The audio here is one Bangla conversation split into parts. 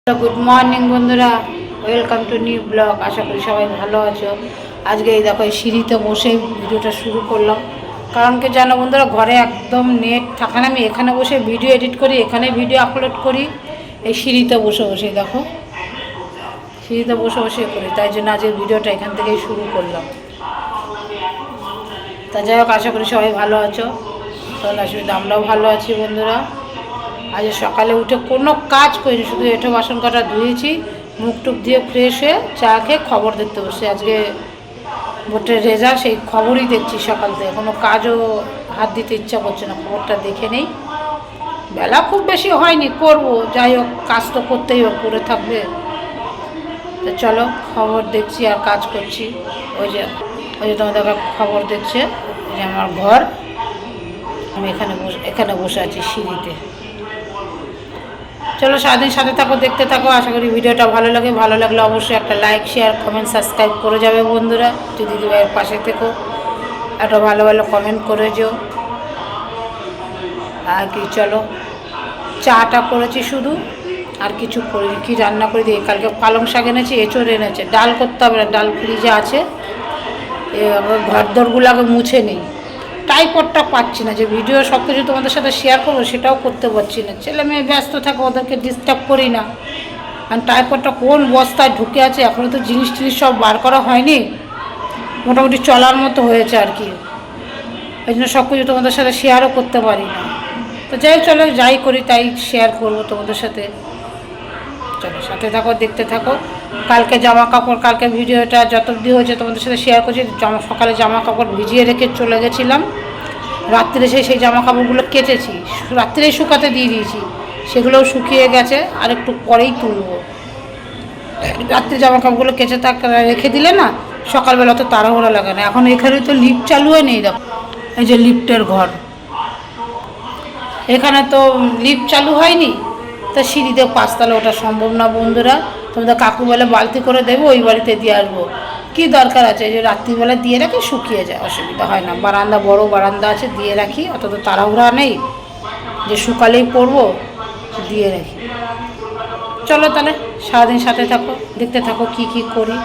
গুড মর্নিং বন্ধুরা, ওয়েলকাম টু নিউ ব্লগ। আশা করি সবাই ভালো আছো। আজকে এই দেখো এই সিঁড়িতে বসে ভিডিওটা শুরু করলাম। কারণ কি জানো বন্ধুরা, ঘরে একদম নেট থাকে না। আমি এখানে বসে ভিডিও এডিট করি, এখানে ভিডিও আপলোড করি, এই সিঁড়িতে বসে বসে দেখো সিঁড়িতে বসে বসে করি। তাই জন্য আজকে ভিডিওটা এখান থেকেই শুরু করলাম। তা যাই হোক, আশা করি সবাই ভালো আছো। তাহলে অসুবিধা, আমরাও ভালো আছি বন্ধুরা। আজ সকালে উঠে কোনো কাজ করিনি, শুধু এঁটো বাসন কটা ধুয়েছি, মুখ টুক দিয়ে ফ্রেশ হয়ে চা খেয়ে খবর দেখতে বসে। আজকে ভোটের রেজাল্ট, সেই খবরই দেখছি সকাল থেকে। কোনো কাজও হাত দিতে ইচ্ছা করছে না, খবরটা দেখে নেই। বেলা খুব বেশি হয়নি, করব, যাই হোক কাজ তো করতেই হোক, করে থাকবে। তো চলো খবর দেখছি আর কাজ করছি। ওই যে তোমাদের খবর দেখছে, এই যে আমার ঘর, আমি এখানে বসে আছি সিঁড়িতে। চলো সারাদিন সাথে থাকো, দেখতে থাকো। আশা করি ভিডিওটা ভালো লাগে। ভালো লাগলে অবশ্যই একটা লাইক, শেয়ার, কমেন্ট, সাবস্ক্রাইব করে যাবে বন্ধুরা। যদি দিদিভাইয়ের পাশে থেকো, একটা ভালো ভালো কমেন্ট করে যেও। আর কি, চলো চাটা করেছি শুধু, আর কিছু করিনি। কি রান্না করে দিই, কালকে পালং শাক এনেছি, এঁচড় এনেছে। ডাল করতে হবে না, ডাল ফ্রিজে আছে। ঘর দরগুলো আগে মুছে নেই। টাইপডটা পাচ্ছি না, যে ভিডিও সব কিছু তোমাদের সাথে শেয়ার করবো সেটাও করতে পারছি না। ছেলে মেয়ে ব্যস্ত থাকে, ওদেরকে ডিস্টার্ব করি না। আর টাইপডটা কোন বস্তায় ঢুকে আছে, এখনও তো জিনিস টিনিস সব বার করা হয়নি, মোটামুটি চলার মতো হয়েছে আর কি। এই জন্য সব কিছু তোমাদের সাথে শেয়ারও করতে পারি না। তো যাই, চলো যাই করি তাই শেয়ার করবো তোমাদের সাথে। চলো সাথে থাকো, দেখতে থাকো। কালকে জামা কাপড়, কালকে ভিডিওটা যত অবধি হয়েছে তোমাদের সাথে শেয়ার করছি। সকালে জামা কাপড় ভিজিয়ে রেখে চলে গেছিলাম, রাত্রে সেই জামা কাপড়গুলো কেচেছি, রাত্রেই শুকাতে দিয়ে দিয়েছি, সেগুলোও শুকিয়ে গেছে। আর একটু পরেই তুলবো। রাত্রে জামা কাপড়গুলো কেচে রেখে দিলে না, সকালবেলা তো তাড়াহুড়া লাগে না। এখন এখানে তো লিফট চালুও নেই, দেখো এই যে লিফটের ঘর, এখানে তো লিফট চালু হয়নি। তা সিঁড়িতে পাঁচতলা ওটা সম্ভব না বন্ধুরা। তোমাদের কাকু বলে বালতি করে দেবো, ওই বাড়িতে দিয়ে আসবো। কী দরকার আছে, যে রাত্রিবেলা দিয়ে রাখি, শুকিয়ে যায়, অসুবিধা হয় না। বারান্দা, বড় বারান্দা আছে, দিয়ে রাখি, অত তো তাড়াহুড়া নেই যে শুকালেই পরবো, দিয়ে রাখি। চলো তাহলে সারাদিন সাথে থাকো, দেখতে থাকো কি কি করি।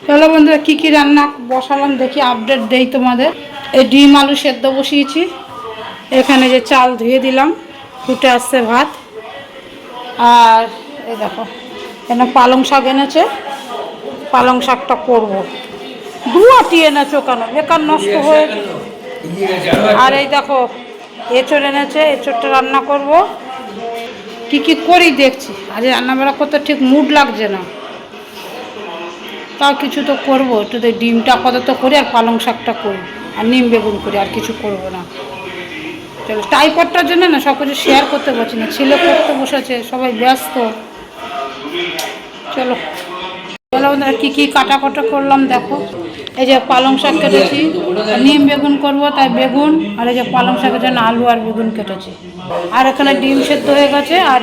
চলো বন্ধুরা, কী কী রান্না বসালাম দেখি, আপডেট দেই তোমাদের। এই ডিম আলু সেদ্ধ বসিয়েছি, এখানে যে চাল ধুয়ে দিলাম, ফুটে আসছে ভাত। আর এই দেখো এখানে পালং শাক এনেছে, পালং শাকটা করবো। দুয়াটি এনেছো কেন, বেকার নষ্ট হয়ে। আর এই দেখো এঁচড় এনেছে, এঁচড়টা রান্না করব। কি কি করি দেখছি। আজ রান্নাবাড়া করতে ঠিক মুড লাগছে না, তাও কিছু তো করবো। একটু ডিমটা আপাতত করি, আর পালং শাকটা করি, আর নিম বেগুন করি, আর কিছু করবো না। চলো, টাইপডটার জন্য না সব কিছু শেয়ার করতে পারছি না, ছেলে পড়তে বসেছে, সবাই ব্যস্ত। চলো চলো বন্ধুরা, কী কী কাটা করলাম দেখো। এই যে পালং শাক কেটেছি, নিম বেগুন করব, তাই বেগুন, আর এই যে পালং শাকের জন্য আলু আর বেগুন কেটেছি। আর এখানে ডিম সেদ্ধ হয়ে গেছে। আর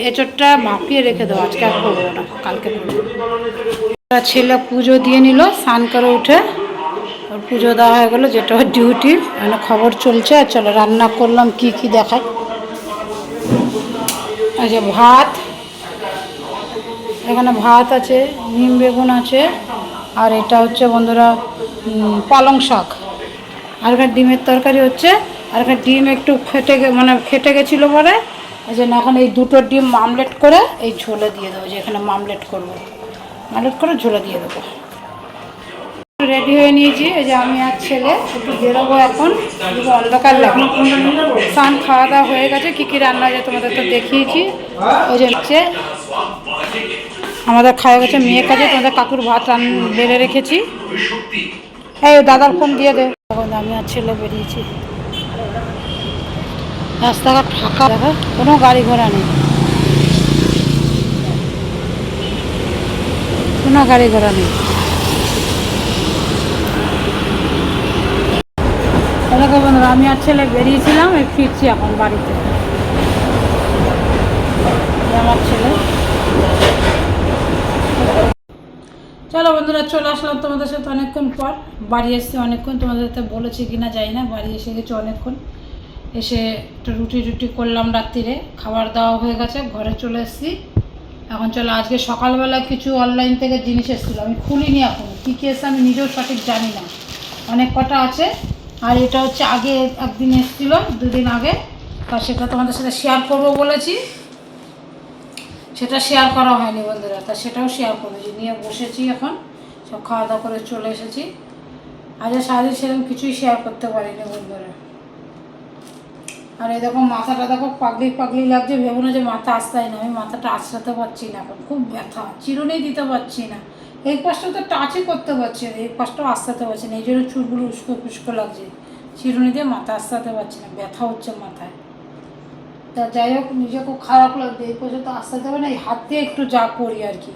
এঁচড়টা মাখিয়ে রেখে দেবো, আজকে আর করবো না, কালকে করবো। ছেলে পুজো দিয়ে নিল, স্নান করে উঠে ওর পুজো দেওয়া হয়ে গেলো, যেটা ওর ডিউটি। মানে খবর চলছে। আর চলো রান্না করলাম, কি কি দেখাই। এই যে ভাত, এখানে ভাত আছে, নিম বেগুন আছে, আর এটা হচ্ছে বন্ধুরা পালং শাক। আর এখানে ডিমের তরকারি হচ্ছে। আর এখানে ডিম একটু ফেটে গেছিলো পরে, এই জন্য এখন এই দুটো ডিম মামলেট করে এই ঝোলে দিয়ে দেবো। যে এখানে মামলেট করবো, মামলেট করে ঝোলে দিয়ে দেবো। রেডি হয়ে নিয়েছি, এই যে আমি আর ছেলে একটু বেরোবো এখন, অন্ধকার লাগে। স্নান খাওয়া দাওয়া হয়ে গেছে। কী কী রান্না হয়েছে তোমাদের তো দেখিয়েছি। ওই যে হচ্ছে আমাদের খাওয়া গেছে, মেয়ে কাজে, তোমাদের কাকুর ভাত বেড়ে রেখেছি। এই দাদার ফোন দিয়ে দে। তখন আমি আর ছেলে বেরিয়েছি, রাস্তাঘাট ফাঁকা, দেখা কোনো গাড়ি ঘোড়া নেই, কোনো গাড়ি ঘোড়া নেই। দেখো বন্ধুরা, আমি আর ছেলে বেরিয়েছিলাম, ফিরছি এখন বাড়িতে। আমার ছেলে, চলো বন্ধুরা, চলে আসলাম তোমাদের সাথে অনেকক্ষণ পর। বাড়ি এসেছি অনেকক্ষণ, তোমাদের সাথে বলেছি কিনা জানি না, বাড়ি এসে গেছি অনেকক্ষণ। এসে একটু রুটি টুটি করলাম রাত্রিরে, খাবার দাওয়া হয়ে গেছে, ঘরে চলে এসেছি। এখন চলো, আজকে সকালবেলা কিছু অনলাইন থেকে জিনিস এসেছিলো, আমি খুলিনি এখন, কী কী এসে আমি নিজেও সঠিক জানি না, অনেক কটা আছে। আর এটা হচ্ছে আগে একদিন এসেছিলো, 2 দিন আগে, তা সেটা তোমাদের সাথে শেয়ার করবো বলেছি, সেটা শেয়ার করা হয়নি বন্ধুরা, তা সেটাও শেয়ার করেছি, নিয়ে বসেছি এখন, সব খাওয়া দাওয়া করে চলে এসেছি। আজ সারাদিন সেরকম কিছুই শেয়ার করতে পারিনি বন্ধুরা। আর এই দেখো মাথাটা দেখো পাগলি পাগলি লাগছে, ভেবো না যে মাথা আসতাই না, আমি মাথাটা আঁচড়াতে পারছি না, এখন খুব ব্যথা, চিরুনি দিতে পারছি না, এই পাশটা তো টাচই করতে পারছি না, এই পাশটাও আঁচড়াতে পারছি না, এই জন্য চুলগুলো উস্কো ফুস্কো লাগছে, চিরুনি দিয়ে মাথা আঁচড়াতে পারছি না, ব্যথা হচ্ছে মাথায়। তা যাই হোক, নিজে খুব খারাপ লাগবে, এই পর্যন্ত আঁচড়াতে হবে না, এই হাত দিয়ে একটু যা করি আর কি,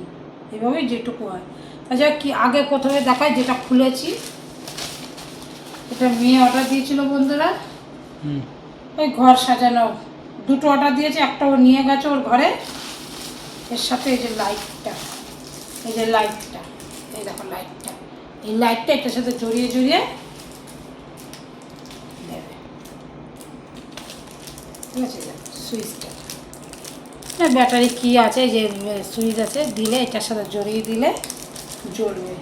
এইভাবেই যেটুকু হয়। তা যাই হোক, কি আগে প্রথমে দেখাই যেটা খুলেছি, এটা মেয়ে অর্ডার দিয়েছিল বন্ধুরা, ওই ঘর সাজানো, 2টো অর্ডার দিয়েছে, একটা ও নিয়ে গেছে ওর ঘরে, এর সাথে এই যে লাইটটা, এই যে লাইটটা, এই দেখো লাইটটা, এই লাইটটা এটার সাথে জড়িয়ে জড়িয়ে দেবে, ঠিক আছে, সুইচটা না, ব্যাটারি কি আছে, যে সুইচ আছে, দিলে এটার সাথে জড়িয়ে দিলে জ্বলবে।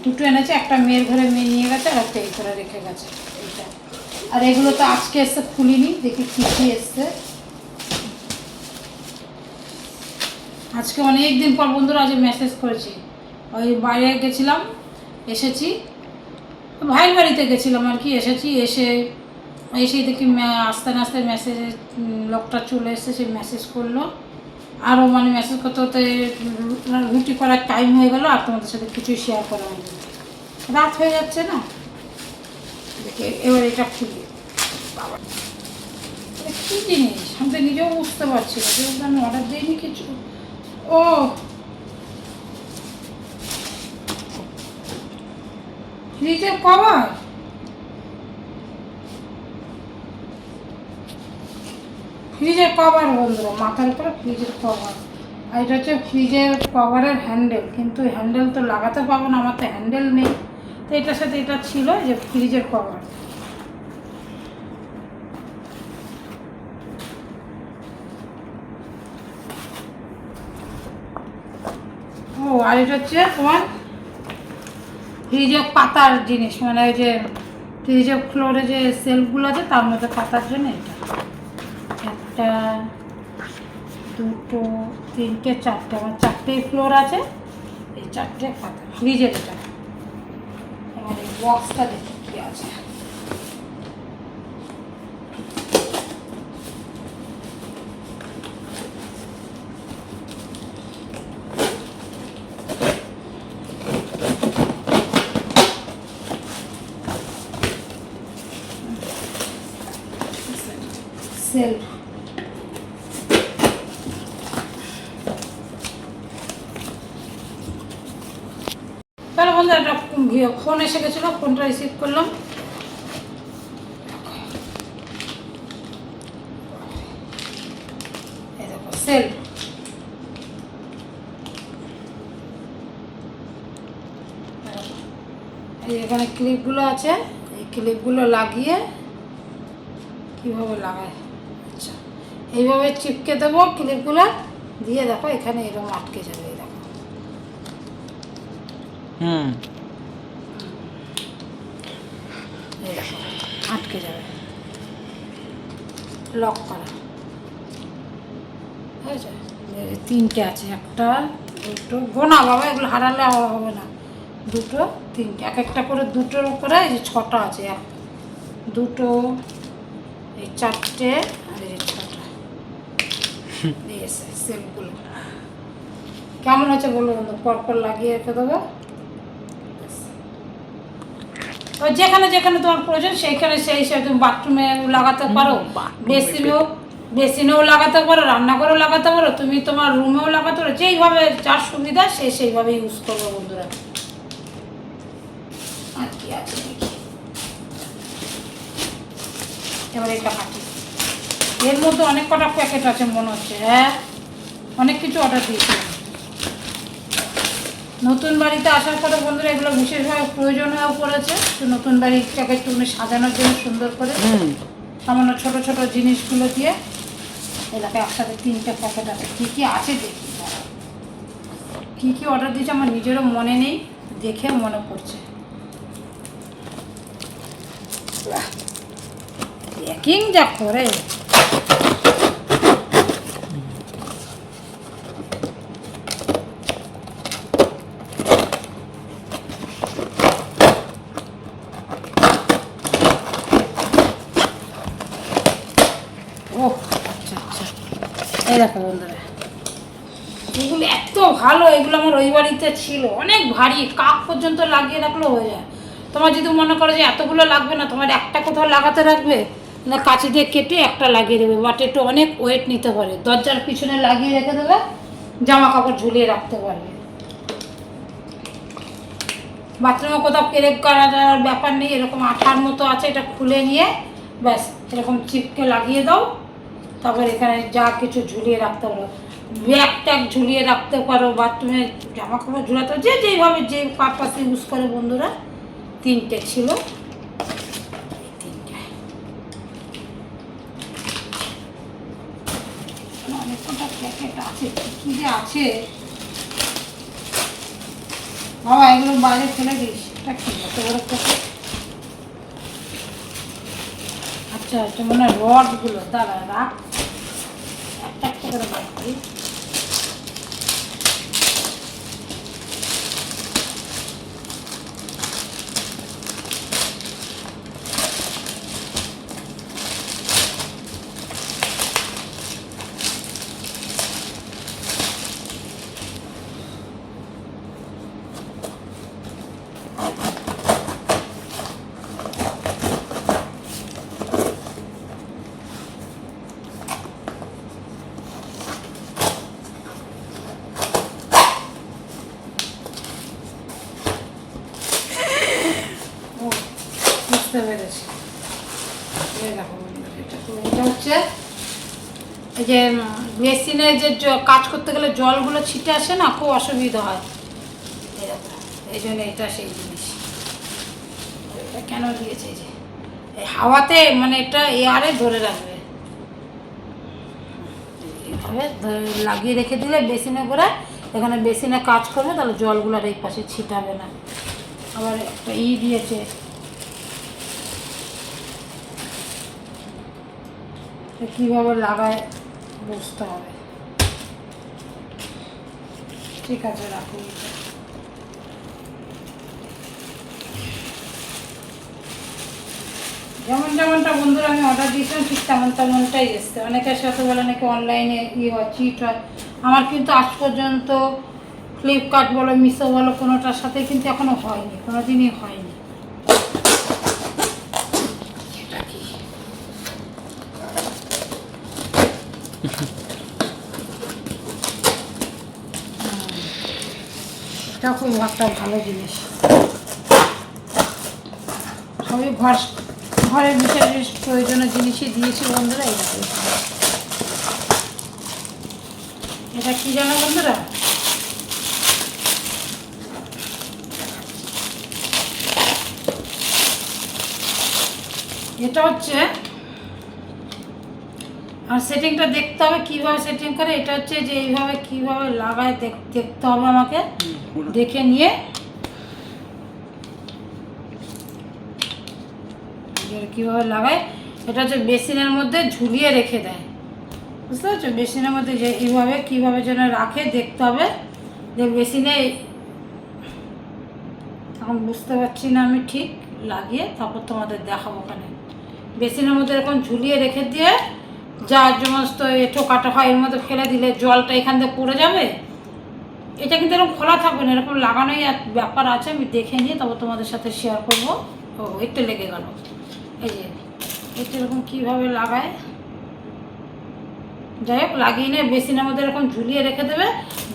2টো এনেছে, একটা মেয়ের ঘরে মেয়ে নিয়ে গেছে, আর একটা এই করে রেখে গেছে এইটা। আর এগুলো তো আজকে এসে খুলিনি, দেখি কী কী এসছে। আজকে অনেক দিন পর বন্ধুরা আজ মেসেজ করেছি, ওই বাইরে গেছিলাম, এসেছি, ভাইয়ের বাড়িতে গেছিলাম আর কি, এসেই দেখি আস্তে আস্তে মেসেজে লোকটা চলে এসেছে, সে মেসেজ করলো, আরও মানে মেসেজ করতে করতে রুটি করার টাইম হয়ে গেলো, আর তোমাদের সাথে কিছুই শেয়ার করা হয়নি, রাত হয়ে যাচ্ছে না। দেখে এবার এটা খুলি, বাবা কী জিনিস আমি তো নিজেও বুঝতে পারছি না, যেহেতু আমি অর্ডার দিইনি কিছু। ও ফ্রিজের কভার, ফ্রিজের কভার বন্ধুরা, মাথার উপরে ফ্রিজের কভার, আর এটা হচ্ছে ফ্রিজের কভারের হ্যান্ডেল, কিন্তু হ্যান্ডেল তো লাগাতে পারবো না, আমার তো হ্যান্ডেল নেই, তো এটার সাথে এটা ছিল যে ফ্রিজের কভার। ও আর এটা হচ্ছে তোমার ফ্রিজের পাতার জিনিস, মানে ওই যে ফ্রিজের ফ্লোরে যে সেলফগুলো আছে তার মধ্যে পাতার জন্য এটা, 1, 2, 3, 4টে, আমার 4টেই ফ্লোর আছে, এই 4টে পাতা ফ্রিজের। এটা আমার এই বক্সটা দেখি কী আছে, সেলফ, তাহলে বন্ধু একটা ফোন এসে গেছিলো, ফোনটা রিসিভ করলাম। এই দেখো সেলফ, এই এখানে ক্লিপগুলো আছে, এই ক্লিপগুলো লাগিয়ে কীভাবে লাগায়, আচ্ছা এইভাবে চিপকে দেবো ক্লিপগুলো দিয়ে, দেখো এখানে এরকম আটকে যাবে, এই দেখো, এই দেখো আটকে যাবে, লক করা, ঠিক আছে। 3টে আছে, 1, 2, গোনা বাবা, এগুলো হারালে হবে না, 2, 3, একটা করে 2টোর উপরে এই যে 6টা আছে, 1, 2, এই 4টে, আর এই 6টা দিয়েছে সেলগুলো। কেমন হচ্ছে বলো বন্ধু, পরপর লাগিয়ে রেখে দেবো, ওই যেখানে যেখানে তোমার প্রয়োজন সেইখানে সেই হিসাবে তুমি বাথরুমে লাগাতে পারো, বেসিনেও লাগাতে পারো, রান্নাঘরেও লাগাতে পারো, তুমি তোমার রুমেও লাগাতে পারো, যেইভাবে যার সুবিধা সে সেইভাবে ইউজ করবো বন্ধুরা। আর কি আছে দেখি, এবার এটা কাটি, এর মধ্যে অনেক কটা প্যাকেট আছে মনে হচ্ছে, হ্যাঁ অনেক কিছু অর্ডার দিয়েছিলাম। নতুন বাড়িতে আসার পরে বন্ধুরা এগুলো বিশেষভাবে প্রয়োজন হয়েও পড়েছে, তো নতুন বাড়িটাকে একটু সাজানোর জন্য সুন্দর করে সামান্য ছোট ছোট জিনিসগুলো দিয়ে এলাকা একসাথে 3টে প্যাকেট আছে। কী কী আছে দেখি, কী কী অর্ডার দিয়েছে আমার নিজেরও মনে নেই, দেখে মনে পড়ছে। প্যাকিং যা করে, এই দেখো বন্ধুরা, এগুলো এত ভালো, এগুলো আমার ওই বাড়িতে ছিল, অনেক ভারী, কাপ পর্যন্ত লাগিয়ে রাখলেও হয়ে যায়। তোমার যদি মনে করো যে এতগুলো লাগবে না, তোমার একটা কোথাও লাগাতে রাখবে না, কাঁচি দিয়ে কেটে একটা লাগিয়ে দেবে, বাট একটু অনেক ওয়েট নিতে পারে, দরজার পিছনে লাগিয়ে রেখে দেবে, জামা কাপড় ঝুলিয়ে রাখতে পারবে। বাথরুমে কোথাও পেরেক করার ব্যাপার নেই, এরকম আঠার মতো আছে, এটা খুলে নিয়ে ব্যাস এরকম চিপকে লাগিয়ে দাও, তারপর এখানে যা কিছু ঝুলিয়ে রাখতে পারো, ব্যাগ ট্যাগ ঝুলিয়ে রাখতে পারো, বাথরুমে জামা কাপড় ঝুলাতে, যে যেইভাবে যে পারপাসে ইউজ করে। বন্ধুরা 3টে ছিল, 3টে অনেক কটা প্যাকেট আছে, কী যে আছে বাবা, এগুলো বাইরে ফেলে দিস, এটা কি এত বড় প্যাকেট? আচ্ছা, এটা মনে হয় রডগুলো, দাঁড়া রাখ, একটা একটা করে বার করি। বুঝতে পেরেছি, এটা হচ্ছে এই যে মেশিনে যে কাজ করতে গেলে জলগুলো ছিটে আসে না, খুব অসুবিধা হয়, এই জন্য এটা সেই জিনিস। এটা কেন দিয়েছে, এই যে এই হাওয়াতে, মানে এটা এয়ারে ধরে রাখবে, এইভাবে লাগিয়ে রেখে দিলে বেসিনে করে, এখানে বেসিনে কাজ করবে, তাহলে জলগুলো আর এই পাশে ছিটাবে না। আবার একটা দিয়েছে, কীভাবে লাগায় বুঝতে হবে। ঠিক আছে, রাখুন। যেমনটা বন্ধুরা আমি অর্ডার দিয়েছিলাম ঠিক তেমনটাই এসছে। অনেকের সাথে বলে নাকি অনলাইনে হয়, চিট হয়, আমার কিন্তু আজ পর্যন্ত ফ্লিপকার্ট বলো, মিশো বলো, কোনোটার সাথে কিন্তু এখনও হয়নি, কোনো দিনই হয়নি। এটা খুব একটা ভালো জিনিস, সবই ঘরের বিশেষ প্রয়োজনীয় জিনিসই দিয়েছি বন্ধুরা। এটা কি জানো বন্ধুরা, এটা হচ্ছে, আর সেটিংটা দেখতে হবে কীভাবে সেটিং করে। এটা হচ্ছে যে এইভাবে কীভাবে লাগায় দেখতে হবে আমাকে, দেখে নিয়ে কীভাবে লাগায়। এটা হচ্ছে বেসিনের মধ্যে ঝুলিয়ে রেখে দেয়, বুঝতে পারছো? বেসিনের মধ্যে যে এইভাবে কীভাবে যেন রাখে দেখতে হবে, যে বেসিনে, এখন বুঝতে পারছি না আমি ঠিক, লাগিয়ে তারপর তোমাদের দেখাবো। ওখানে বেসিনের মধ্যে এরকম ঝুলিয়ে রেখে দিয়ে যা সমস্ত এঁটো কাটা হয় এর মধ্যে ফেলে দিলে জলটা এখান থেকে পড়ে যাবে। এটা কিন্তু এরকম খোলা থাকবে না, এরকম লাগানোই এক ব্যাপার আছে, আমি দেখে নিয়ে তারপর তোমাদের সাথে শেয়ার করবো। ও একটু লেগে গেল, এই যে এটা এরকম কীভাবে লাগায়, যাই হোক লাগিয়ে নিয়ে বেসিনের মধ্যে এরকম ঝুলিয়ে রেখে দেবে,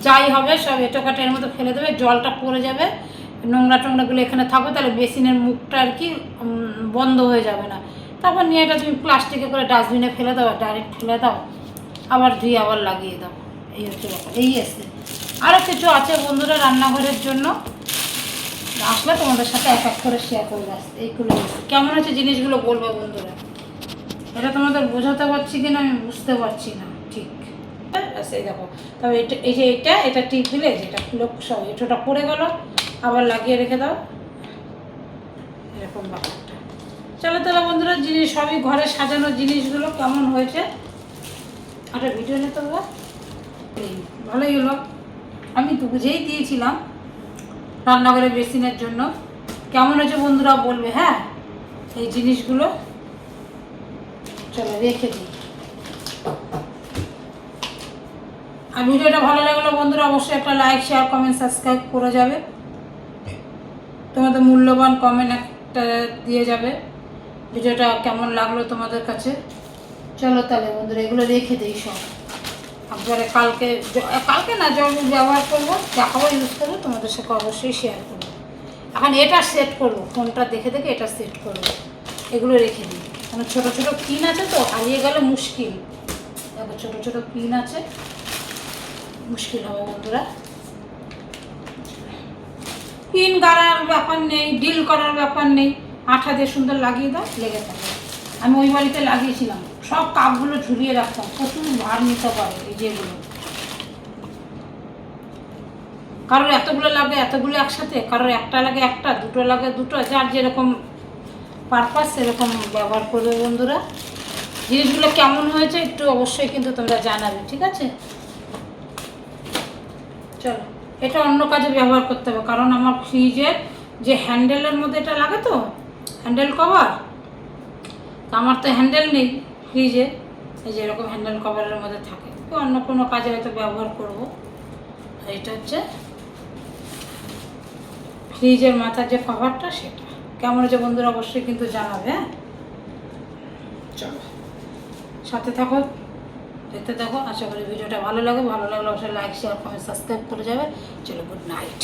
যাই হবে সব এঁটো কাটা এর মধ্যে ফেলে দেবে, জলটা পড়ে যাবে, নোংরা টোংরাগুলো এখানে থাকবে, তাহলে বেসিনের মুখটা আর কি বন্ধ হয়ে যাবে না। তারপর নিয়ে এটা তুমি প্লাস্টিকে করে ডাস্টবিনে ফেলে দাও, ডাইরেক্ট ফেলে দাও, আবার ধুয়ে আবার লাগিয়ে দাও। এই হচ্ছে ব্যাপার, এই এসে আরও কিছু আছে বন্ধুরা রান্নাঘরের জন্য, আসলে তোমাদের সাথে এক এক করে শেয়ার করে আসতে। এইগুলো কেমন হচ্ছে জিনিসগুলো বলবো বন্ধুরা। এটা তোমাদের বোঝাতে পারছি কিনা আমি বুঝতে পারছি না ঠিক। সেই দেখো, তবে এটা টিপ দিলে যেটা খুলে সব এটোটা পড়ে গেল, আবার লাগিয়ে রেখে দাও, এরকম ব্যাপারটা। চলো তাহলে বন্ধুরা, জিনিস সবই ঘরে সাজানোর জিনিসগুলো কেমন হয়েছে একটা ভিডিও নিতে হবে। ভালোই হলো, আমি তো বুঝেই দিয়েছিলাম রান্নাঘরে বেসিনের জন্য। কেমন হয়েছে বন্ধুরা বলবে, হ্যাঁ এই জিনিসগুলো। চলো রেখে দিই। আর ভিডিওটা ভালো লাগলো বন্ধুরা, অবশ্যই একটা লাইক, শেয়ার, কমেন্ট, সাবস্ক্রাইব করে যাবে। তোমাদের মূল্যবান কমেন্ট একটা দিয়ে যাবে ভিডিওটা কেমন লাগলো তোমাদের কাছে। চলো তাহলে বন্ধুরা, এগুলো রেখে দিই সব। একবারে কালকে না যখন ব্যবহার করবো, দেখাবো, ইউজ করবো, তোমাদের সাথে অবশ্যই শেয়ার করবো। এখন এটা সেট করবো, ফোনটা দেখে দেখে এটা সেট করবো। এগুলো রেখে দিই, কারণ ছোটো ছোটো পিন আছে তো, হারিয়ে গেলে মুশকিল। দেখো ছোটো ছোটো পিন আছে, মুশকিল হবে বন্ধুরা। পিন গাড়ার ব্যাপার নেই, ডিল করার ব্যাপার নেই, আঠা দিয়ে সুন্দর লাগিয়ে দাও, লেগে থাকবে। আমি ওই বাড়িতে লাগিয়েছিলাম, সব কাপগুলো ঝুলিয়ে রাখতাম, প্রচুর ভার নিতে পারে এই যেগুলো। কারোর এতগুলো লাগে, এতগুলো একসাথে, কারোর একটা লাগে একটা, দুটো লাগে দুটো, যার যেরকম পারপাস সেরকম ব্যবহার করবে বন্ধুরা। জিনিসগুলো কেমন হয়েছে একটু অবশ্যই কিন্তু তোমরা জানাবে, ঠিক আছে? চলো, এটা অন্য কাজে ব্যবহার করতে হবে, কারণ আমার ফ্রিজের যে হ্যান্ডেলের মধ্যে এটা লাগে তো, হ্যান্ডেল কভার, আমার তো হ্যান্ডেল নেই ফ্রিজে, এই যে এরকম হ্যান্ডেল কভারের মধ্যে থাকে, তো অন্য কোনো কাজে হয়তো ব্যবহার করব। আর এটা হচ্ছে ফ্রিজের মাথার যে কভারটা, সেটা কেমন হচ্ছে বন্ধুরা অবশ্যই কিন্তু জানাবে। হ্যাঁ চলো, সাথে থাকো, দেখতে থাকো। আশা করি ভিডিওটা ভালো লাগলো অবশ্যই লাইক, শেয়ার, কমেন্ট, সাবস্ক্রাইব করে যাবে। চলো, গুড নাইট।